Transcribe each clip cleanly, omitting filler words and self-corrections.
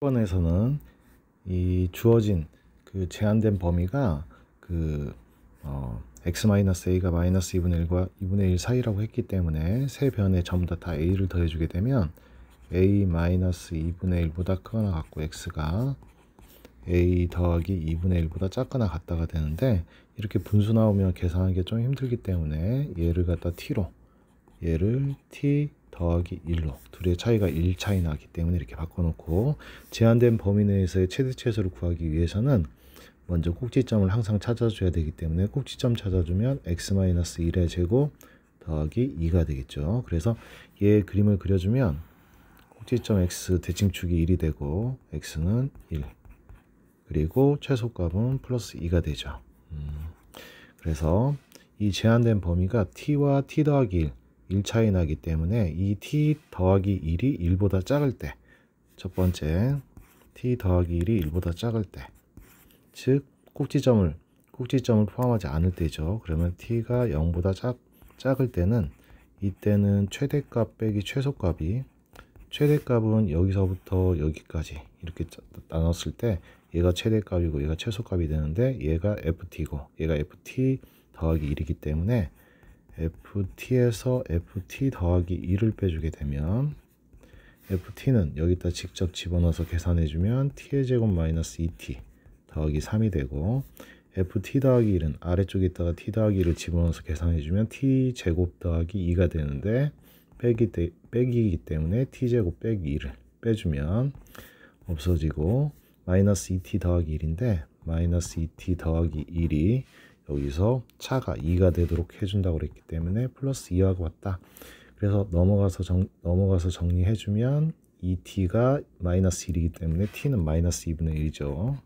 번에서는 이 주어진 그 제한된 범위가 x-a가 마이너스 2분의 1과 2분의 1 사이라고 했기 때문에 세 변에 전부 다 a를 더해주게 되면 a 마이너스 2분의 1보다 크거나 같고 x가 a 더하기 2분의 1보다 작거나 같다가 되는데, 이렇게 분수 나오면 계산하기 좀 힘들기 때문에 얘를 갖다 t로, 얘를 t 더하기 1로, 둘의 차이가 1 차이 나기 때문에 이렇게 바꿔놓고, 제한된 범위 내에서의 최대 최소를 구하기 위해서는 먼저 꼭지점을 항상 찾아줘야 되기 때문에 꼭지점 찾아주면 x-1의 제곱 더하기 2가 되겠죠. 그래서 얘 그림을 그려주면 꼭지점 x 대칭축이 1이 되고 x는 1, 그리고 최소값은 플러스 2가 되죠. 그래서 이 제한된 범위가 t와 t 더하기 1 차이 나기 때문에 이 t 더하기 1이 1보다 작을 때, 첫 번째 t 더하기 1이 1보다 작을 때, 즉 꼭지점을 포함하지 않을 때죠. 그러면 t가 0보다 작을 때는, 이때는 최대값 빼기 최소값이, 최대값은 여기서부터 여기까지 이렇게 나눴을 때 얘가 최대값이고 얘가 최소값이 되는데, 얘가 ft고 얘가 ft 더하기 1이기 때문에 ft에서 ft 더하기 1을 빼주게 되면 ft는 여기다 직접 집어넣어서 계산해주면 t의 제곱 마이너스 2t 더하기 3이 되고, ft 더하기 1은 아래쪽에 있다가 t 더하기 1을 집어넣어서 계산해주면 t 제곱 더하기 2가 되는데, 빼기이기 때문에 t 제곱 빼기 2를 빼주면 없어지고 마이너스 2t 더하기 1인데, 마이너스 2t 더하기 1이 여기서 차가 2가 되도록 해준다고 그랬기 때문에 플러스 2하고 왔다. 그래서 넘어가서 정리해주면 2t가 마이너스 1이기 때문에 t는 마이너스 2분의 1이죠.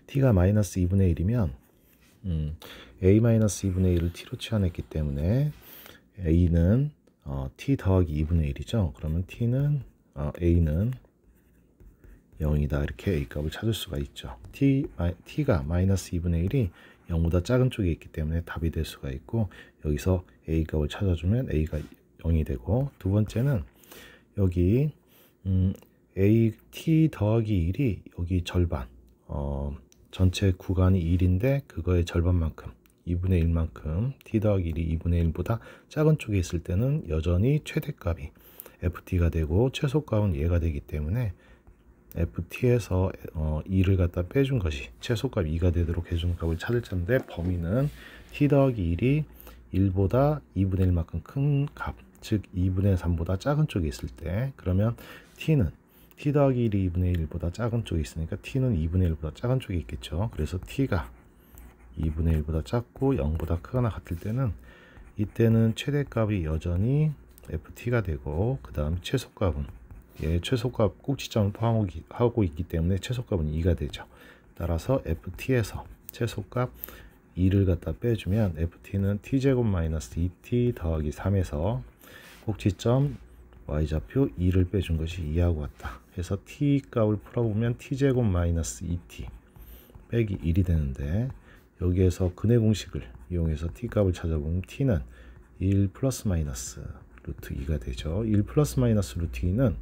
t가 마이너스 2분의 1이면 a 마이너스 2분의 1을 t로 치환했기 때문에 a는 t 더하기 2분의 1이죠. 그러면 a는 0이다. 이렇게 a 값을 찾을 수가 있죠. t가 마이너스 2분의 1이 0보다 작은 쪽에 있기 때문에 답이 될 수가 있고, 여기서 a 값을 찾아주면 a가 0이 되고, 두 번째는 여기 t 더하기 1이 여기 절반, 전체 구간이 1인데 그거의 절반만큼, 2분의 1만큼 t 더하기 1이 2분의 1보다 작은 쪽에 있을 때는 여전히 최대값이 ft가 되고 최소값은 얘가 되기 때문에 ft에서 2를 갖다 빼준 것이 최소값 2가 되도록 해준 값을 찾을 텐데, 범위는 t 더하기 1이 1보다 2분의 1만큼 큰 값, 즉 2분의 3보다 작은 쪽에 있을 때, 그러면 t는 t 더하기 1이 2분의 1보다 작은 쪽에 있으니까 t는 2분의 1보다 작은 쪽에 있겠죠. 그래서 t가 2분의 1보다 작고 0보다 크거나 같을 때는, 이때는 최대값이 여전히 ft가 되고, 그 다음 최소값은 최소값 꼭지점을 포함하고 있기 때문에 최소값은 2가 되죠. 따라서 ft에서 최소값 2를 갖다 빼주면 ft는 t제곱 마이너스 2t 더하기 3에서 꼭지점 y좌표 2를 빼준 것이 2하고 같다. 그래서 t 값을 풀어보면 t제곱 마이너스 2t 빼기 1이 되는데, 여기에서 근의 공식을 이용해서 t 값을 찾아보면 t는 1 플러스 마이너스 루트 2가 되죠. 1 플러스 마이너스 루트 2는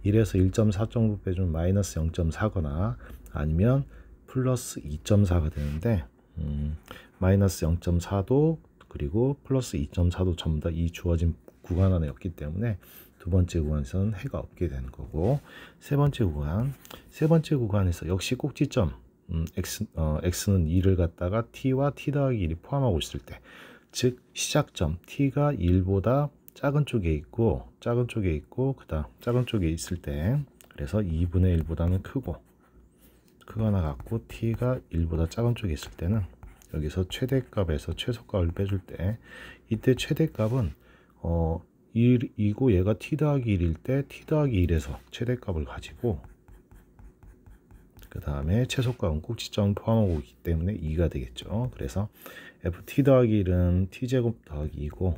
1에서 1.4 정도 빼주면 마이너스 0.4거나 아니면 플러스 2.4가 되는데, 마이너스 0.4도 그리고 플러스 2.4도 전부 다 이 주어진 구간 안에 없기 때문에 두 번째 구간에서는 해가 없게 되는 거고, 세 번째 구간에서 역시 꼭지점 x는 2를 갖다가 t와 t 더하기 1이 포함하고 있을 때, 즉 시작점 t가 1보다 작은 쪽에 있고 그 다음 작은 쪽에 있을 때, 그래서 2분의 1보다는 크거나 같고 t가 1보다 작은 쪽에 있을 때는 여기서 최대값에서 최소값을 빼줄 때, 이때 최대값은 1이고 얘가 t 더하기 1일 때 t 더하기 1에서 최대값을 가지고, 그 다음에 최소값은 꼭지점을 포함하고 있기 때문에 2가 되겠죠. 그래서 ft 더하기 1은 t제곱 더하기 2고,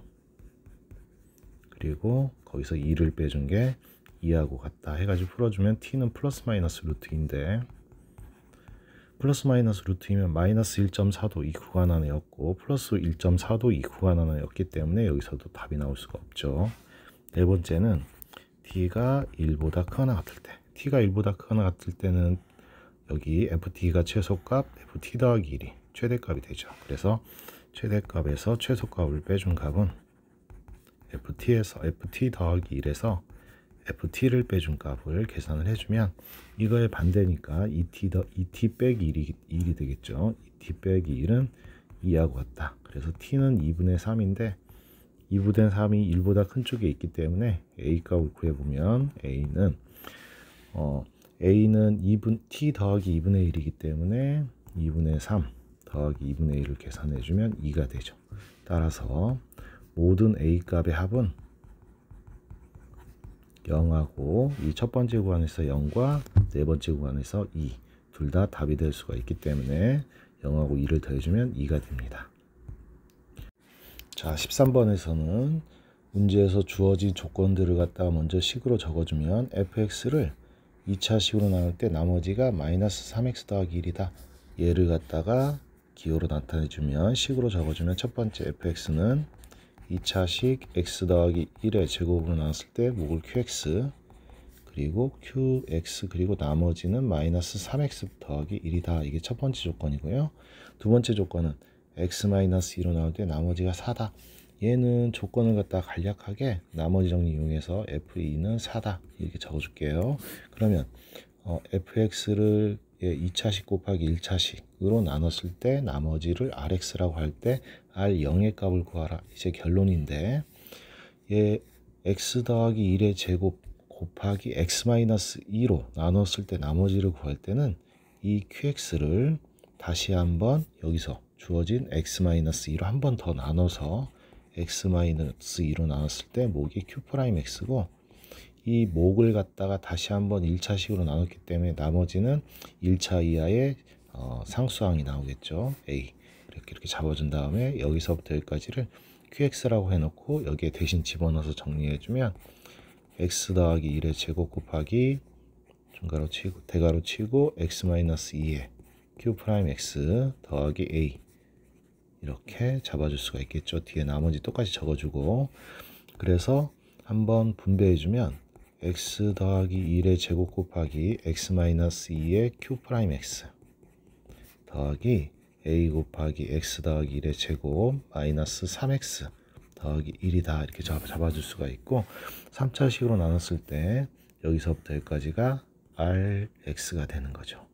그리고 거기서 2를 빼준 게 2하고 같다 해가지고 풀어주면 t는 플러스 마이너스 루트인데, 플러스 마이너스 루트이면 마이너스 1.4도 이 구간 안에였고 플러스 1.4도 이 구간 안에였기 때문에 여기서도 답이 나올 수가 없죠. 네 번째는 t가 1보다 크거나 같을 때, t가 1보다 크거나 같을 때는 여기 ft가 최소값, ft 더하기 1이 최대값이 되죠. 그래서 최대값에서 최소값을 빼준 값은 ft 더하기 1에서 ft를 빼준 값을 계산을 해주면 이거의 반대니까 2t 빼기 1이 되겠죠. 2t 빼기 1은 2하고 같다. 그래서 t는 2분의 3인데 2분의 3이 1보다 큰 쪽에 있기 때문에 a 값을 구해보면 a는 t 더하기 2분의 1이기 때문에 2분의 3 더하기 2분의 1을 계산해주면 2가 되죠. 따라서 모든 a 값의 합은 0하고 이 첫 번째 구간에서 0과 네 번째 구간에서 2 둘 다 답이 될 수가 있기 때문에 0하고 2를 더해주면 2가 됩니다. 자, 13번에서는 문제에서 주어진 조건들을 갖다가 먼저 식으로 적어주면 fx를 2차 식으로 나눌 때 나머지가 마이너스 3x 더하기 1이다. 얘를 갖다가 기호로 나타내주면 식으로 적어주면 첫 번째 fx는 2차식 x 더하기 1의 제곱으로 나눴을 때 목을 qx 그리고 qx 그리고 나머지는 마이너스 3x 더하기 1이다. 이게 첫 번째 조건이고요. 두 번째 조건은 x 마이너스 2로 나올 때 나머지가 4다. 얘는 조건을 갖다 간략하게 나머지 정리 이용해서 f2는 4다. 이렇게 적어줄게요. 그러면 fx를 2차식 곱하기 1차식으로 나눴을 때 나머지를 rx라고 할 때 r0의 값을 구하라. 이제 결론인데 얘 x 더하기 1의 제곱 곱하기 x 마이너스 2로 나눴을 때 나머지를 구할 때는 이 qx를 다시 한번 여기서 주어진 x 마이너스 2로 한 번 더 나눠서 x 마이너스 2로 나눴을 때 목이 q 프라임 x고 이 목을 갖다가 다시 한번 1차식으로 나눴기 때문에 나머지는 1차 이하의 상수항이 나오겠죠. a 이렇게 잡아준 다음에 여기서부터 여기까지를 qx라고 해놓고 여기에 대신 집어넣어서 정리해주면 x 더하기 1의 제곱 곱하기 중가로 치고 대가로 치고 x 마이너스 2의 q 프라임 x 더하기 a 이렇게 잡아줄 수가 있겠죠. 뒤에 나머지 똑같이 적어주고 그래서 한번 분배해주면 x 더하기 1의 제곱 곱하기 x 마이너스 2의 q 프라임 x 더하기 a 곱하기 x 더하기 1의 제곱 마이너스 3x 더하기 1이다. 이렇게 잡아줄 수가 있고 3차식으로 나눴을 때 여기서부터 여기까지가 rx가 되는 거죠.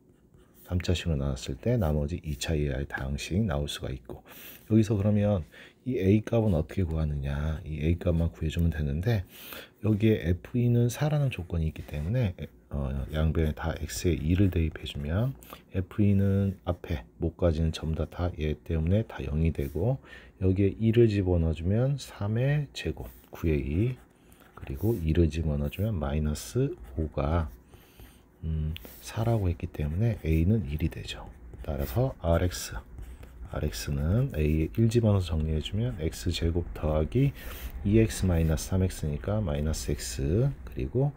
3차식으로 나눴을 때 나머지 2차 이하의 다항식 나올 수가 있고 여기서 그러면 이 a 값은 어떻게 구하느냐 이 a 값만 구해주면 되는데 여기에 f2는 4라는 조건이 있기 때문에 양변에 다 x에 2를 대입해주면 f2는 앞에 목까지는 전부 다 얘 때문에 다 0이 되고 여기에 2를 집어넣어주면 3의 제곱 9의 2 그리고 2를 집어넣어주면 마이너스 5가 4라고 했기 때문에 a는 1이 되죠. 따라서 rx는 a에 1 집어넣어서 정리해주면 x제곱 더하기 2x 마이너스 3x니까 마이너스 x 그리고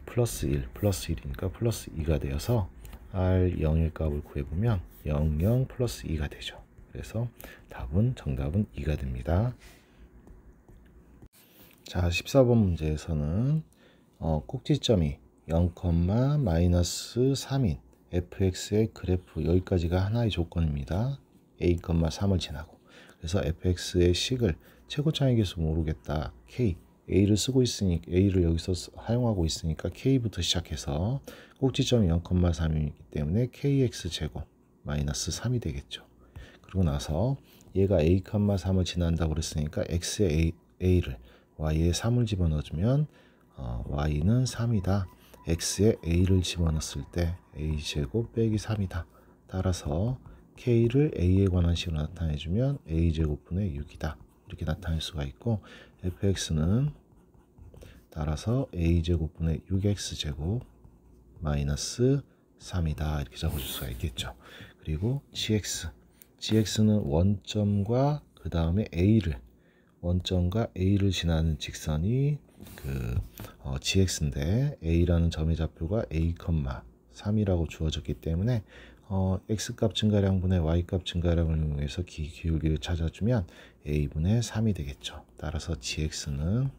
플러스 1이니까 플러스 2가 되어서 r0의 값을 구해보면 00 플러스 2가 되죠. 그래서 정답은 2가 됩니다. 자, 14번 문제에서는 꼭지점이 0, 마이너스 3인 fx의 그래프 여기까지가 하나의 조건입니다. a, 3을 지나고 그래서 fx의 식을 최고차의 개수 모르겠다. k, a를 쓰고 있으니까 a를 여기서 사용하고 있으니까 k부터 시작해서 꼭지점이 0, 3이기 때문에 kx 제곱 마이너스 3이 되겠죠. 그리고 나서 얘가 a, 3을 지난다고 그랬으니까 x의 a를 y에 3을 집어넣어주면 y는 3이다. x에 a를 집어넣었을 때 a제곱 빼기 3이다. 따라서 k를 a에 관한 식으로 나타내주면 a제곱분의 6이다. 이렇게 나타낼 수가 있고 fx는 따라서 a제곱분의 6x제곱 마이너스 3이다. 이렇게 적어줄 수가 있겠죠. 그리고 gx는 원점과 그 다음에 원점과 a를 지나는 직선이 gx인데 a라는 점의 좌표가 a, 3이라고 주어졌기 때문에 x값 증가량분의 y값 증가량을 이용해서 기울기를 찾아주면 a분의 3이 되겠죠. 따라서 gx는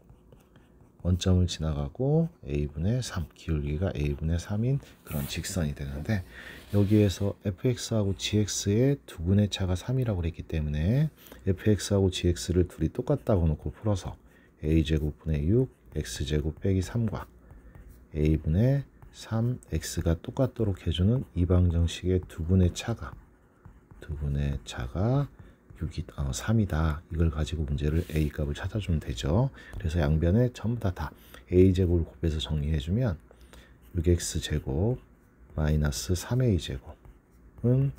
원점을 지나가고 a분의 3, 기울기가 a분의 3인 그런 직선이 되는데, 여기에서 fx하고 gx의 두근의 차가 3이라고 그랬기 때문에 fx하고 gx를 둘이 똑같다고 놓고 풀어서 a제곱분의 6 x제곱 빼기 3과 a분의 3x가 똑같도록 해주는 이 방정식의 두근의 차가 3이다. 이걸 가지고 문제를 a 값을 찾아주면 되죠. 그래서 양변에 전부 다 a제곱을 곱해서 정리해주면 6x제곱 마이너스 3a제곱은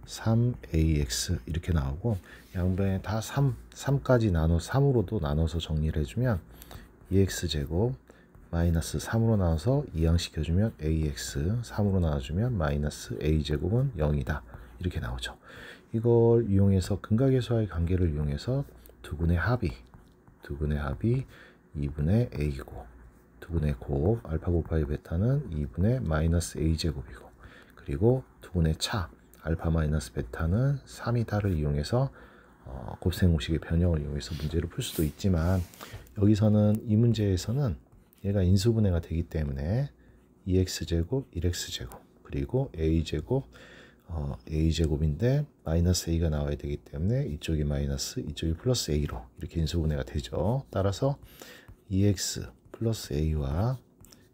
3ax 이렇게 나오고, 양변에 다 3까지 나눠 3으로도 나눠서 정리를 해주면 2x제곱 마이너스 3으로 나눠서 이항시켜주면 ax, 3으로 나눠주면 마이너스 a제곱은 0이다. 이렇게 나오죠. 이걸 이용해서 근각의수와의 관계를 이용해서 두근의 합이 2분의 a고, 두근의 곱 알파 곱하기 베타는 2분의 마이너스 a제곱이고, 그리고 두근의 차 알파 마이너스 베타는 3이다를 이용해서 곱셈공식의 변형을 이용해서 문제를 풀 수도 있지만, 여기서는 이 문제에서는 얘가 인수분해가 되기 때문에 2x제곱 1x제곱 그리고 a제곱 a제곱인데 마이너스 a가 나와야 되기 때문에 이쪽이 마이너스 이쪽이 플러스 a로 이렇게 인수분해가 되죠. 따라서 2x 플러스 a와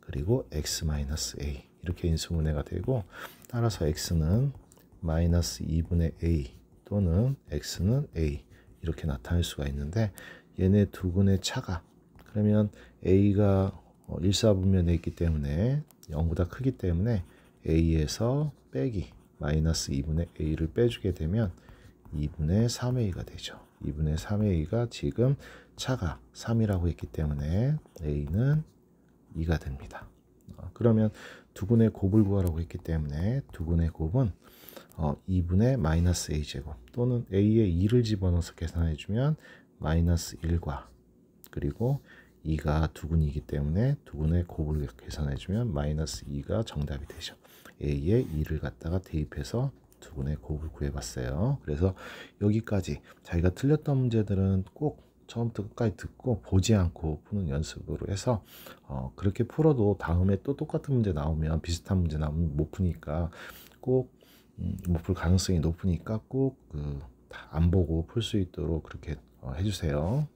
그리고 x 마이너스 a 이렇게 인수분해가 되고, 따라서 x는 마이너스 2분의 a 또는 x는 a 이렇게 나타낼 수가 있는데, 얘네 두 근의 차가, 그러면 a가 일사분면에 있기 때문에 0보다 크기 때문에 a에서 빼기 마이너스 2분의 a를 빼주게 되면 2분의 3a가 되죠. 2분의 3a가 지금 차가 3이라고 했기 때문에 a는 2가 됩니다. 그러면 두근의 곱을 구하라고 했기 때문에 두근의 곱은 2분의 마이너스 a제곱 또는 a에 2를 집어넣어서 계산해주면 마이너스 1과 그리고 2가 두근이기 때문에 두근의 곱을 계산해주면 마이너스 2가 정답이 되죠. a에 2를 갖다가 대입해서 두근의 곱을 구해봤어요. 그래서 여기까지 자기가 틀렸던 문제들은 꼭 처음부터 끝까지 듣고 보지 않고 푸는 연습으로 해서 그렇게 풀어도 다음에 또 똑같은 문제 나오면, 비슷한 문제 나오면 못 푸니까 꼭 못 풀 가능성이 높으니까 꼭 안 보고 풀 수 있도록 그렇게 해주세요.